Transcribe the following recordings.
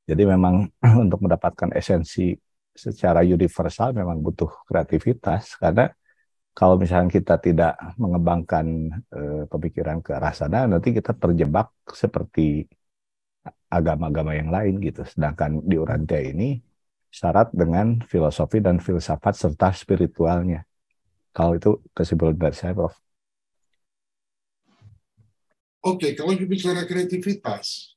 Jadi memang untuk mendapatkan esensi secara universal memang butuh kreativitas, karena kalau misalnya kita tidak mengembangkan pemikiran ke arah sana, nanti kita terjebak seperti agama-agama yang lain gitu. Sedangkan di Urantia ini syarat dengan filosofi dan filsafat serta spiritualnya. Kalau itu kesimpulan dari saya, Prof. Oke, kalau bicara kreativitas,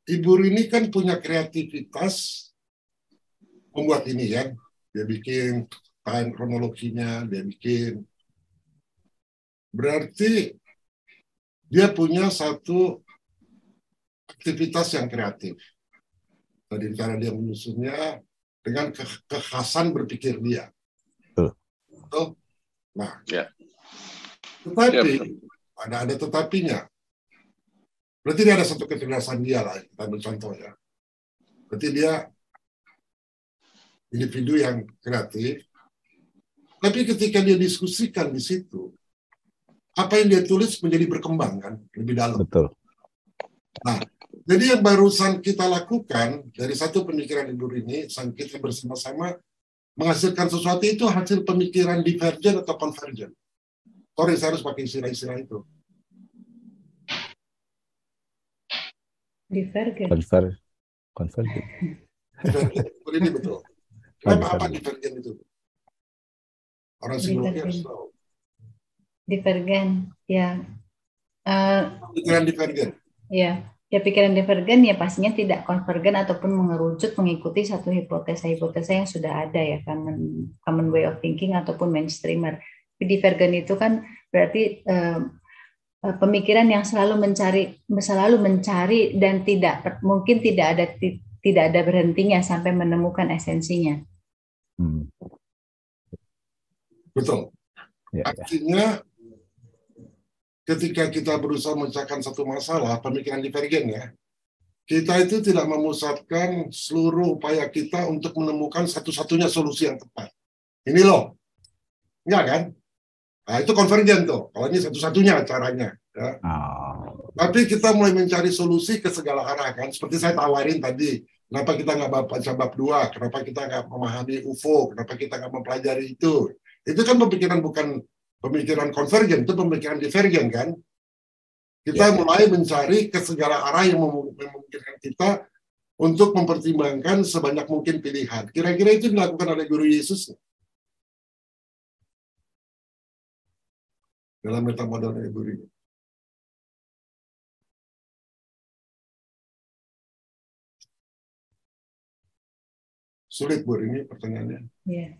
Ibu Rini kan punya kreativitas membuat ini ya. Dia bikin time kronologinya, dia bikin. Berarti dia punya satu aktivitas yang kreatif. Tadi cara dia menyusunnya dengan kekhasan berpikir dia. Betul. Betul? Nah, Ya. tetapi ada tetapinya. Berarti dia ada satu kecerdasan dia lah, kita ambil contoh ya. Berarti dia individu yang kreatif, tapi ketika dia diskusikan di situ, apa yang dia tulis menjadi berkembang kan, lebih dalam. Betul. Nah, jadi yang barusan kita lakukan dari satu pemikiran Ibu Rini, kita bersama-sama menghasilkan sesuatu itu hasil pemikiran divergen atau konvergen. Sorry, saya harus pakai istilah-istilah itu. Divergen. Konvergen. Divergen, ini betul. Apa divergen itu? Orang psikologi harus tahu. Divergen, ya. Pikiran divergen. Ya, pikiran divergen ya pastinya tidak konvergen ataupun mengerucut mengikuti satu hipotesa yang sudah ada ya, common way of thinking ataupun mainstreamer. Divergen itu kan berarti pemikiran yang selalu mencari dan mungkin tidak ada berhentinya sampai menemukan esensinya. Betul. Artinya ketika kita berusaha memecahkan satu masalah, pemikiran divergen ya, kita itu tidak memusatkan seluruh upaya kita untuk menemukan satu-satunya solusi yang tepat. Ini loh. Enggak kan? Nah, itu konvergen tuh. Kalau ini satu-satunya caranya. Ya. Tapi kita mulai mencari solusi ke segala arah kan. Seperti saya tawarin tadi. Kenapa kita nggak baca bab 2? Kenapa kita nggak memahami UFO? Kenapa kita nggak mempelajari itu? Itu kan bukan pemikiran konvergen, itu pemikiran divergen kan. Kita mulai mencari ke segala arah yang memungkinkan kita untuk mempertimbangkan sebanyak mungkin pilihan. Kira-kira itu dilakukan oleh Guru Yesus dalam metamodalnya Ibu Rini. Sulit Bu Rini pertanyaannya. Iya.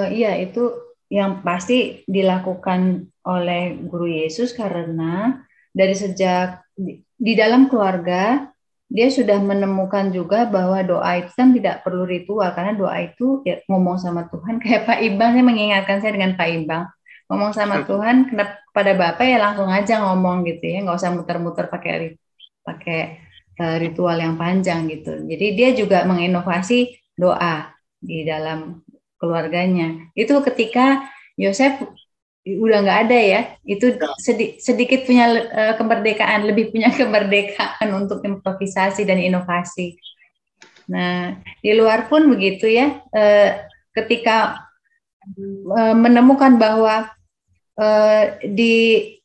Iya, itu yang pasti dilakukan oleh Guru Yesus karena dari sejak di dalam keluarga dia sudah menemukan juga bahwa doa itu kan tidak perlu ritual, karena doa itu ya, ngomong sama Tuhan. Kayak Pak Ibang, saya mengingatkan saya dengan Pak Ibang, ngomong sama Tuhan kepada Bapak ya langsung aja ngomong gitu ya, nggak usah muter-muter pakai ritual yang panjang gitu. Jadi dia juga menginovasi doa di dalam keluarganya. Itu ketika Yosef udah nggak ada ya, itu sedikit punya kemerdekaan, lebih punya kemerdekaan untuk improvisasi dan inovasi. Nah, di luar pun begitu ya, ketika menemukan bahwa di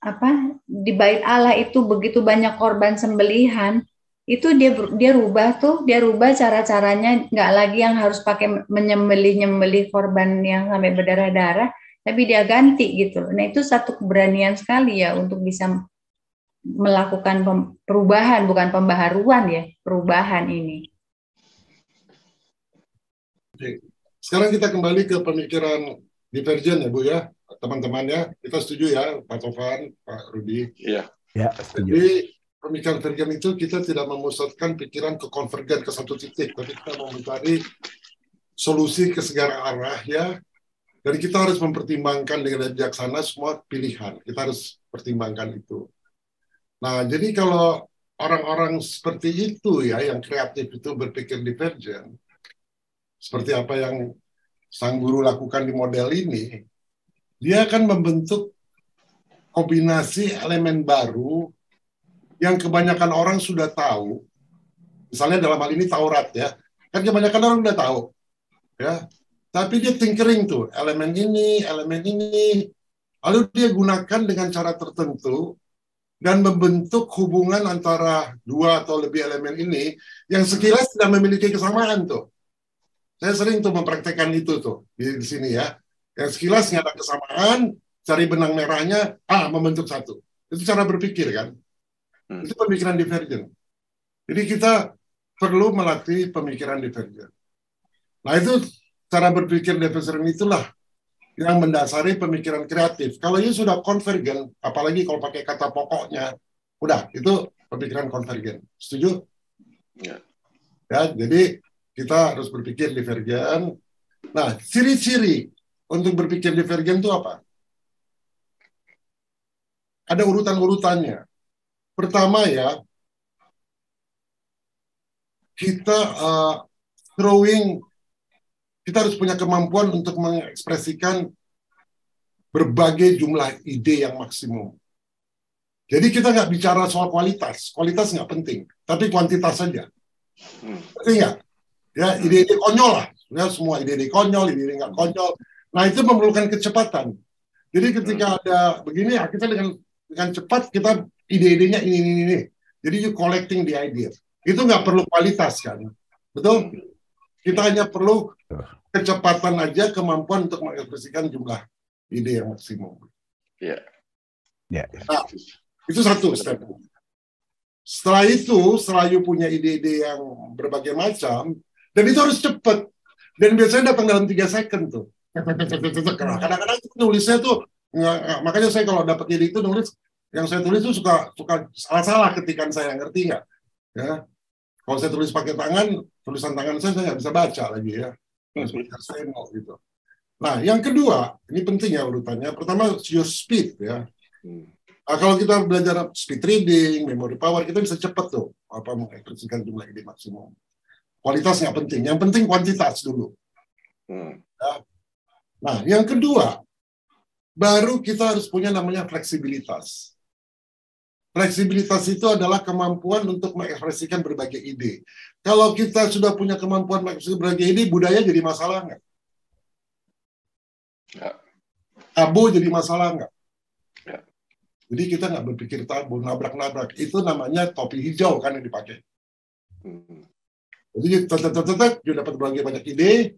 bait Allah itu begitu banyak korban sembelihan, itu dia rubah cara-caranya, nggak lagi yang harus pakai menyembelih korban yang sampai berdarah-darah, tapi dia ganti gitu. Nah, itu satu keberanian sekali ya untuk bisa melakukan perubahan, bukan pembaharuan ya, perubahan ini. Oke. Sekarang kita kembali ke pemikiran divergen ya Bu ya, teman-teman ya. Kita setuju ya Pak Tovan, Pak Rudi. Iya. Ya, setuju. Jadi pemikiran divergen itu kita tidak memusatkan pikiran ke konvergen ke satu titik, tapi kita mau mencari solusi ke segala arah ya. Dan kita harus mempertimbangkan dengan bijaksana semua pilihan. Kita harus pertimbangkan itu. Nah, jadi kalau orang-orang seperti itu ya, yang kreatif itu berpikir divergen, seperti apa yang sang guru lakukan di model ini, dia akan membentuk kombinasi elemen baru yang kebanyakan orang sudah tahu, misalnya dalam hal ini Taurat ya, kan kebanyakan orang udah tahu, ya. Tapi dia tinkering tuh, elemen ini, lalu dia gunakan dengan cara tertentu dan membentuk hubungan antara dua atau lebih elemen ini yang sekilas tidak memiliki kesamaan tuh. Saya sering tuh mempraktekkan itu tuh di sini ya. Yang sekilas nggak ada kesamaan, cari benang merahnya, membentuk satu. Itu cara berpikir kan. Itu pemikiran divergen. Jadi kita perlu melatih pemikiran divergen. Nah itu cara berpikir divergen itulah yang mendasari pemikiran kreatif. Kalau ini sudah konvergen, apalagi kalau pakai kata pokoknya, udah itu pemikiran konvergen. Setuju? Ya, jadi kita harus berpikir divergen. Nah, ciri-ciri untuk berpikir divergen itu apa? Ada urutan-urutannya. Pertama ya, kita kita harus punya kemampuan untuk mengekspresikan berbagai jumlah ide yang maksimum. Jadi kita nggak bicara soal kualitas nggak penting, tapi kuantitas saja. Berarti nggak? Ya, ide-ide konyol lah. Ya, semua ide-ide konyol, ide-ide nggak konyol. Nah, itu memerlukan kecepatan. Jadi ketika ada begini, ya kita dengan cepat, kita ide-idenya ini. Jadi you collecting the idea. Itu nggak perlu kualitas kan. Betul? Kita hanya perlu kecepatan aja, kemampuan untuk mengekspresikan jumlah ide yang maksimum. Iya. Nah, itu satu step. Setelah itu, setelah you punya ide-ide yang berbagai macam, dan itu harus cepat. Dan biasanya datang dalam 3 second tuh. Kadang-kadang nulisnya tuh, makanya saya kalau dapat ide itu nulis, yang saya tulis tuh suka salah-salah ketikan saya, ngerti nggak? Ya. Kalau saya tulis pakai tangan, tulisan tangan saya nggak bisa baca lagi ya. Gitu. Nah, yang kedua, ini penting ya urutannya. Pertama, your speed ya. Nah, kalau kita belajar speed reading, memory power, kita bisa cepat tuh mengekspresikan jumlah ide maksimum. Kualitas nggak penting, yang penting kuantitas dulu. Ya. Nah, yang kedua, baru kita harus punya namanya fleksibilitas. Fleksibilitas itu adalah kemampuan untuk mengekspresikan berbagai ide. Kalau kita sudah punya kemampuan mengekspresikan berbagai ide, budaya jadi masalah nggak? Tabu jadi masalah nggak? Jadi kita nggak berpikir tabu, nabrak-nabrak. Itu namanya topi hijau kan yang dipakai. Jadi you dapat berbagai banyak ide,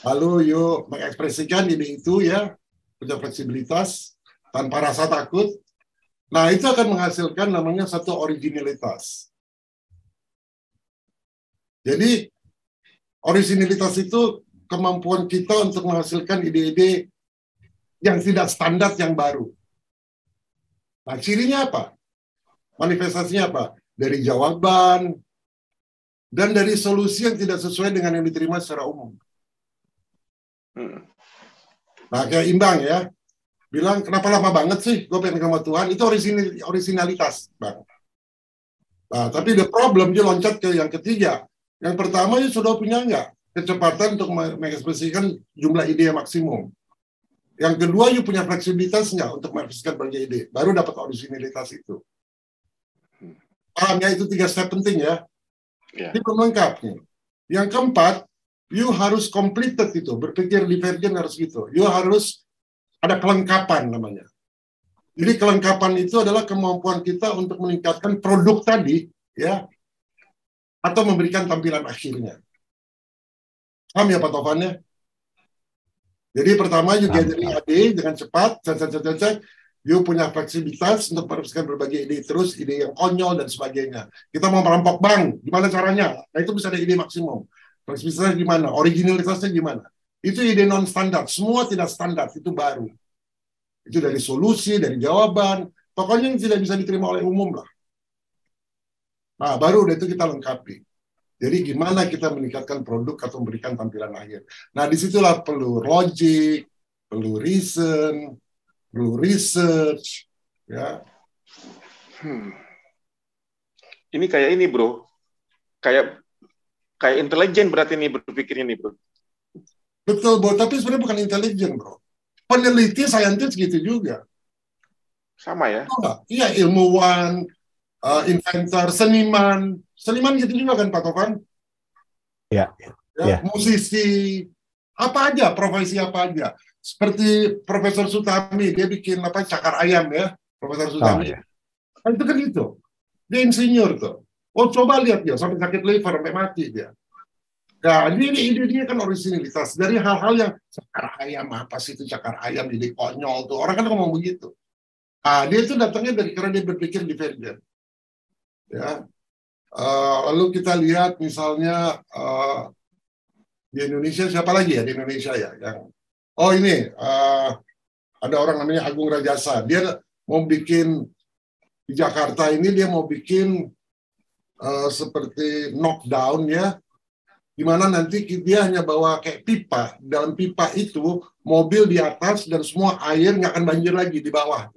lalu you mengekspresikan ide itu ya, punya fleksibilitas, tanpa rasa takut. Nah, itu akan menghasilkan namanya satu originalitas. Jadi, originalitas itu kemampuan kita untuk menghasilkan ide-ide yang tidak standar, yang baru. Nah, cirinya apa? Manifestasinya apa? Dari jawaban, dan dari solusi yang tidak sesuai dengan yang diterima secara umum. Nah, kayak Imbang ya, bilang, kenapa lama banget sih gue pengen sama Tuhan? Itu originalitas, Bang. Nah, tapi the problem, dia loncat ke yang ketiga. Yang pertama, dia sudah punya nggak kecepatan untuk mengekspresikan jumlah ide yang maksimum. Yang kedua, you punya fleksibilitas nggak untuk mengekspresikan berbagai ide. Baru dapat originalitas itu. Paham ya, itu 3 step penting ya. Ini belum lengkap nih. Yang keempat, you harus completed itu. Berpikir divergen harus gitu. You harus ada kelengkapan namanya. Jadi kelengkapan itu adalah kemampuan kita untuk meningkatkan produk tadi, ya, atau memberikan tampilan akhirnya. Paham ya Pak Tovannya? Jadi pertama, you gathering ide dengan cepat, you punya fleksibilitas untuk merepresentasikan berbagai ide terus, ide yang konyol dan sebagainya. Kita mau merampok bank, gimana caranya? Nah itu bisa ada ide maksimum. Fleksibilitasnya gimana? Originalitasnya gimana? Itu ide non-standar, semua tidak standar, itu baru. Itu dari solusi, dari jawaban, pokoknya yang tidak bisa diterima oleh umum lah. Nah, baru udah itu kita lengkapi. Jadi gimana kita meningkatkan produk atau memberikan tampilan akhir. Nah, disitulah perlu logic, perlu reason, perlu research, ya. Ini kayak ini, bro. Kayak intelijen berarti ini berpikir ini, bro. Betul, bro. Tapi sebenarnya bukan intelijen, bro. Peneliti, saintis gitu juga. Sama ya? Iya, ilmuwan, inventor, seniman gitu juga kan Pak Tovan? Ya. Musisi, apa aja, profesi apa aja. Seperti Profesor Sutami, dia bikin cakar ayam ya, Profesor Sutami. Ya. Itu kan gitu. Dia insinyur tuh. Oh coba lihat dia, sampai sakit liver, sampai mati dia. Nah, ini dia kan originalitas. Dari hal-hal yang cakar ayam, apa sih itu cakar ayam, jadi konyol tuh. Orang kan ngomong begitu. Dia itu datangnya karena dia berpikir divergen. Ya. Lalu kita lihat misalnya di Indonesia, siapa lagi ya di Indonesia ya? Ada orang namanya Agung Rajasa. Dia mau bikin di Jakarta ini, dia mau bikin seperti knockdown ya, di mana nanti dia hanya bawa kayak pipa. Dalam pipa itu mobil di atas dan semua air nggak akan banjir lagi di bawah.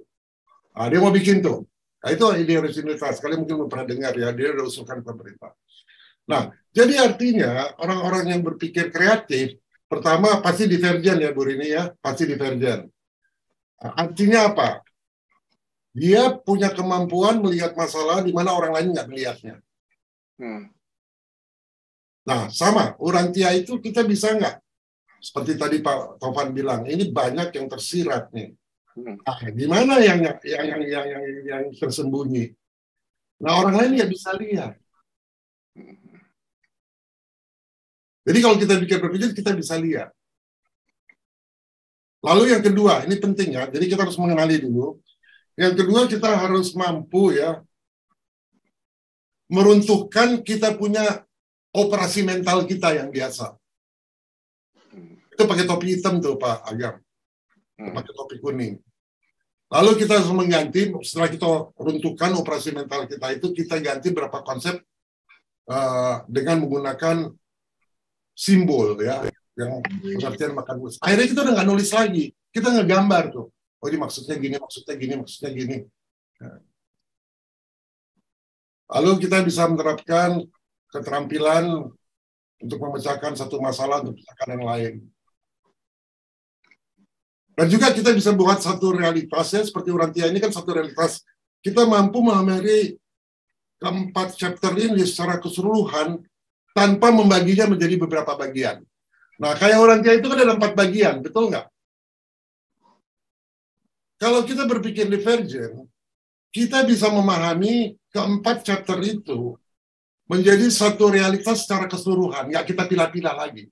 Dia mau bikin tuh. Nah, itu ide originalitas. Kalian mungkin belum pernah dengar ya, dia udah usulkan pemerintah. Nah, jadi artinya orang-orang yang berpikir kreatif, pertama pasti divergen ya Bu Rini ya, pasti divergen. Artinya apa? Dia punya kemampuan melihat masalah di mana orang lain nggak melihatnya. Nah, sama, Urantia itu kita bisa nggak? Seperti tadi Pak Tovan bilang, ini banyak yang tersirat nih. Gimana yang tersembunyi? Nah, orang lain nggak bisa lihat. Jadi kalau kita berpikir, kita bisa lihat. Lalu yang kedua, ini penting ya, jadi kita harus mengenali dulu. Yang kedua, kita harus mampu ya, meruntuhkan kita punya operasi mental kita yang biasa. Itu pakai topi hitam tuh Pak Agam. Pakai topi kuning. Lalu kita harus mengganti, setelah kita runtuhkan operasi mental kita itu, kita ganti berapa konsep dengan menggunakan simbol ya, yang pengertian makan nulis. Akhirnya kita udah nggak nulis lagi, kita ngegambar tuh. Oh ini maksudnya gini, maksudnya gini, maksudnya gini. Lalu kita bisa menerapkan keterampilan untuk memecahkan satu masalah untuk memecahkan yang lain. Dan juga kita bisa buat satu realitas ya, seperti Urantia ini kan satu realitas. Kita mampu memahami keempat chapter ini secara keseluruhan tanpa membaginya menjadi beberapa bagian. Nah, kayak Urantia itu kan ada 4 bagian, betul nggak? Kalau kita berpikir divergen, kita bisa memahami keempat chapter itu menjadi satu realitas secara keseluruhan, nggak kita pilah-pilah lagi.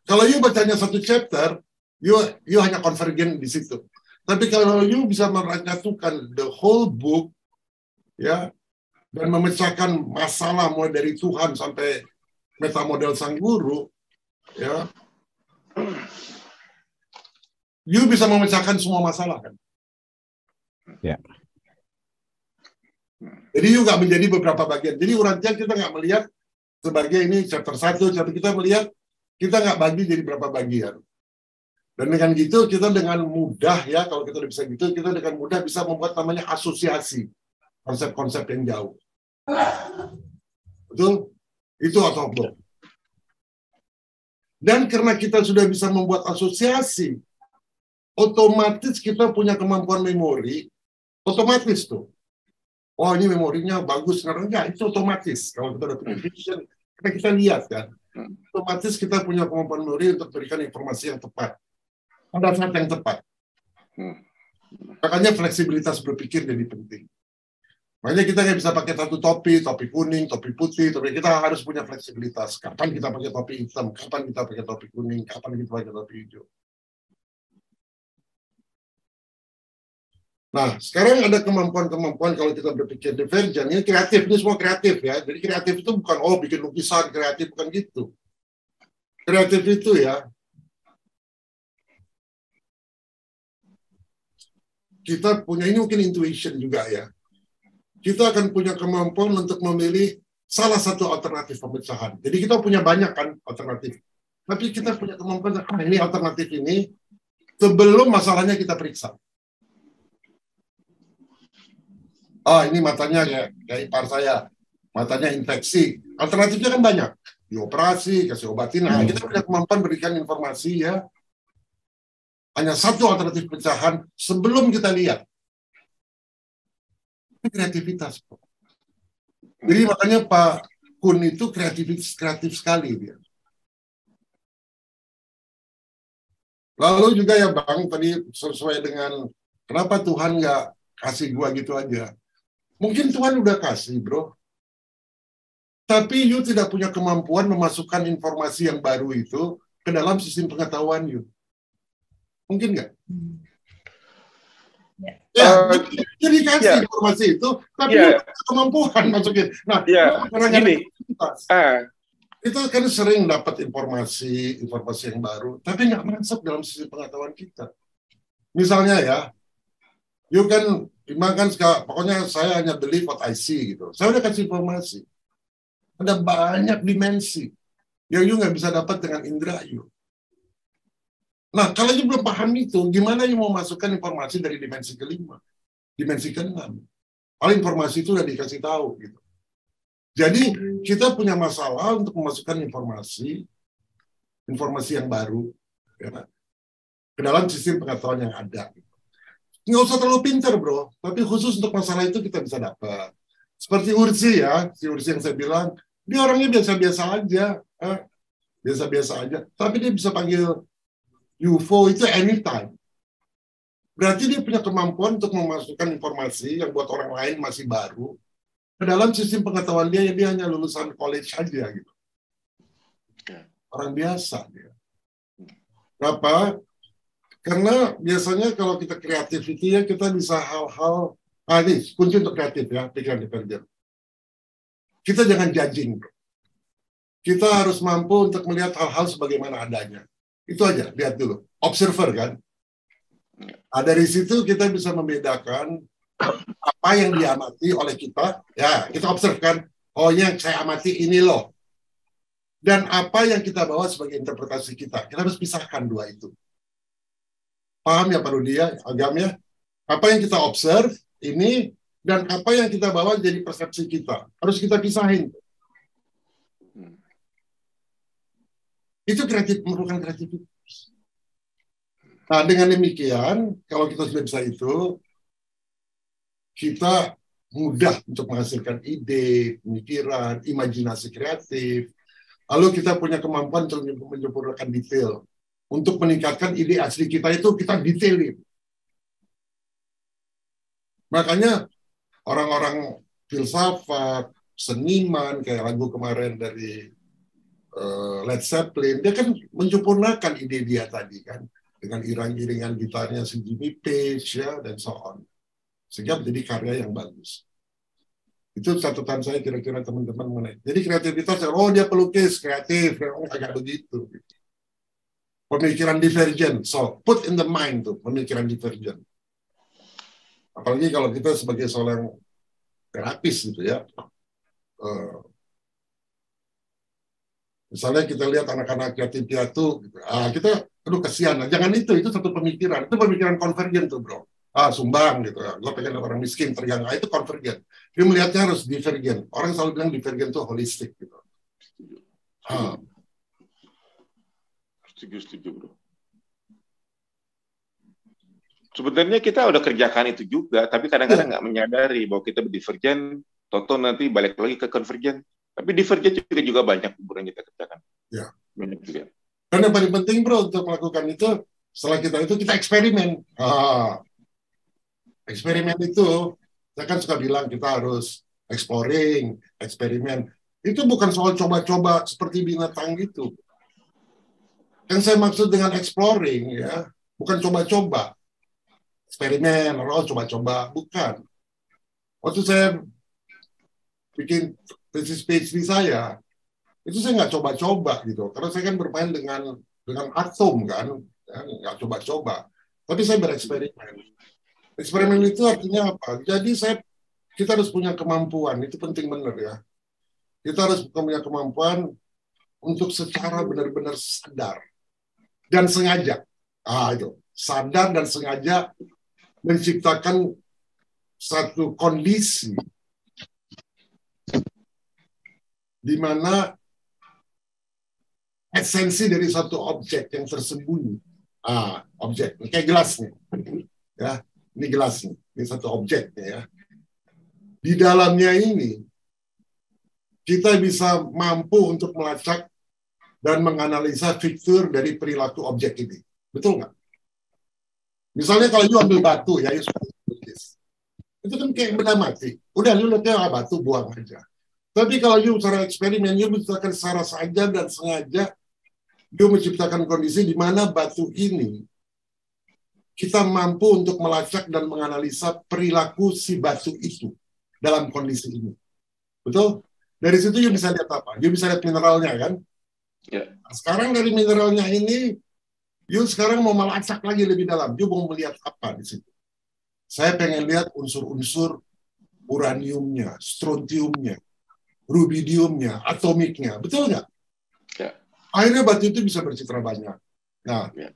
Kalau you bacanya satu chapter, you hanya konvergen di situ. Tapi kalau you bisa menyatukan the whole book, ya, dan memecahkan masalah mulai dari Tuhan sampai metamodel sang guru, ya, you bisa memecahkan semua masalah kan? Ya. Jadi you nggak menjadi beberapa bagian. Jadi Urantia kita nggak melihat sebagai ini chapter 1, tapi kita melihat kita nggak bagi jadi berapa bagian. Dan dengan gitu, kita dengan mudah ya, kalau kita udah bisa gitu, kita dengan mudah bisa membuat namanya asosiasi. Konsep-konsep yang jauh. Betul? Itu out of box. Dan karena kita sudah bisa membuat asosiasi, otomatis kita punya kemampuan memori, otomatis tuh. Oh ini memorinya bagus, enggak, itu otomatis. Kalau kita udah punya vision, kita lihat kan. Otomatis kita punya kemampuan memori untuk berikan informasi yang tepat pada saat yang tepat. Makanya fleksibilitas berpikir jadi penting. Makanya kita nggak bisa pakai satu topi kuning, topi putih, tapi kita harus punya fleksibilitas. Kapan kita pakai topi hitam, kapan kita pakai topi kuning, kapan kita pakai topi hijau. Nah, sekarang ada kemampuan-kemampuan kalau kita berpikir divergen, ini kreatif, ini semua kreatif ya. Jadi kreatif itu bukan, bikin lukisan, kreatif, bukan gitu. Kreatif itu ya, kita punya, ini mungkin intuition juga ya. Kita akan punya kemampuan untuk memilih salah satu alternatif pemecahan. Jadi kita punya banyak kan alternatif. Tapi kita punya kemampuan, ini alternatif ini, sebelum masalahnya kita periksa. Ini matanya kayak ipar saya, matanya infeksi. Alternatifnya kan banyak, dioperasi, kasih obatin. Nah, kita punya kemampuan berikan informasi ya. Hanya satu alternatif pecahan sebelum kita lihat. kreativitas. Jadi makanya Pak Kun itu kreatif sekali dia. Lalu juga ya Bang, tadi sesuai dengan kenapa Tuhan nggak kasih gua gitu aja. Mungkin Tuhan udah kasih, bro. Tapi you tidak punya kemampuan memasukkan informasi yang baru itu ke dalam sistem pengetahuan you. Mungkin nggak? Jadi kasih informasi itu, tapi you punya kemampuan masukin. Nah, gini. Kita kan sering dapat informasi yang baru, tapi nggak masuk dalam sistem pengetahuan kita. Misalnya ya, you kan dimakan, pokoknya saya hanya believe what I see gitu. Saya udah kasih informasi. Ada banyak dimensi yang you nggak bisa dapat dengan indera you. Nah, kalau you belum paham itu, gimana you mau masukkan informasi dari dimensi kelima, dimensi keenam? Kalau informasi itu udah dikasih tahu gitu. Jadi kita punya masalah untuk memasukkan informasi yang baru ya, ke dalam sistem pengetahuan yang ada. Nggak usah terlalu pintar, bro. Tapi khusus untuk masalah itu kita bisa dapat. Seperti Ursi ya, si Ursi yang saya bilang, dia orangnya biasa-biasa aja. Biasa-biasa aja. Tapi dia bisa panggil UFO itu anytime. Berarti dia punya kemampuan untuk memasukkan informasi yang buat orang lain masih baru ke dalam sistem pengetahuan dia yang dia hanya lulusan college aja gitu. Orang biasa dia. Kenapa? Karena biasanya kalau kita kreatif itu ya kita bisa hal-hal, ini kunci untuk kreatif ya, pikiran divergen. Kita jangan judging, bro. Kita harus mampu untuk melihat hal-hal sebagaimana adanya. Itu aja, lihat dulu. Observer kan. Nah, dari situ kita bisa membedakan apa yang diamati oleh kita. Ya, kita observe kan. Oh, yang saya amati ini loh. Dan apa yang kita bawa sebagai interpretasi kita. Kita harus pisahkan dua itu. Paham ya Pak Rudi ya, agamnya? Apa yang kita observe ini dan apa yang kita bawa jadi persepsi kita. Harus kita pisahin. Itu merupakan kreativitas. Nah, dengan demikian, kalau kita sudah bisa itu, kita mudah untuk menghasilkan ide, pemikiran, imajinasi kreatif. Lalu kita punya kemampuan untuk menyempurnakan detail. Untuk meningkatkan ide asli kita itu, kita detailin. Makanya orang-orang filsafat, seniman, kayak lagu kemarin dari Led Zeppelin, dia kan menyempurnakan ide dia tadi kan. Dengan iringan gitarnya si Jimmy Page, ya, dan so on. Sehingga menjadi karya yang bagus. Itu catatan saya kira-kira teman-teman mengenai. Jadi kreativitas, oh dia pelukis, kreatif, agak begitu. Pemikiran divergen. So, put in the mind tuh, pemikiran divergen. Apalagi kalau kita sebagai seorang terapis gitu ya. Misalnya kita lihat anak-anak yatim piatu, gitu. Kita, aduh kasihan. Jangan itu satu pemikiran. Itu pemikiran konvergen tuh bro. Sumbang gitu. Gue pengen orang miskin teriak. Itu konvergen. Dia melihatnya harus divergen. Orang selalu bilang divergen itu holistik gitu. Setuju bro. Sebenarnya kita udah kerjakan itu juga, tapi kadang-kadang nggak menyadari bahwa kita berdivergen, toto nanti balik lagi ke konvergen. Tapi divergen juga banyak yang kita kerjakan. Ya. Banyak juga. Dan yang paling penting bro untuk melakukan itu, setelah kita eksperimen. Eksperimen itu, saya kan suka bilang kita harus exploring, eksperimen. Itu bukan soal coba-coba seperti binatang gitu. Yang saya maksud dengan exploring ya, bukan coba-coba. Eksperimen, coba-coba, bukan. Waktu saya bikin tesis PhD saya, itu saya nggak coba-coba gitu, karena saya kan bermain dengan atom kan, ya, nggak coba-coba. Tapi saya bereksperimen. Eksperimen itu artinya apa? Jadi kita harus punya kemampuan, itu penting benar ya. Kita harus punya kemampuan untuk secara benar-benar sadar dan sengaja. Itu sadar dan sengaja menciptakan satu kondisi di mana esensi dari satu objek yang tersembunyi. Objek, kayak gelas nih. Ya, ini gelas nih. Ini satu objek nih ya. Di dalamnya ini, kita bisa mampu untuk melacak dan menganalisa fitur dari perilaku objek ini. Betul nggak? Misalnya kalau you ambil batu, ya, you itu kan kayak benda mati. Udah, you lihatnya batu, buang aja. Tapi kalau you secara eksperimen, you menciptakan secara saja dan sengaja, you menciptakan kondisi di mana batu ini, kita mampu untuk melacak dan menganalisa perilaku si batu itu dalam kondisi ini. Betul? Dari situ you bisa lihat apa? You bisa lihat mineralnya, kan? Ya. Nah, sekarang dari mineralnya ini, you sekarang mau melacak lagi lebih dalam. You mau melihat apa di situ? Saya pengen lihat unsur-unsur uraniumnya, strontiumnya, rubidiumnya, atomiknya. Betul nggak? Ya. Akhirnya batu itu bisa bercitra banyak. Nah, Ya.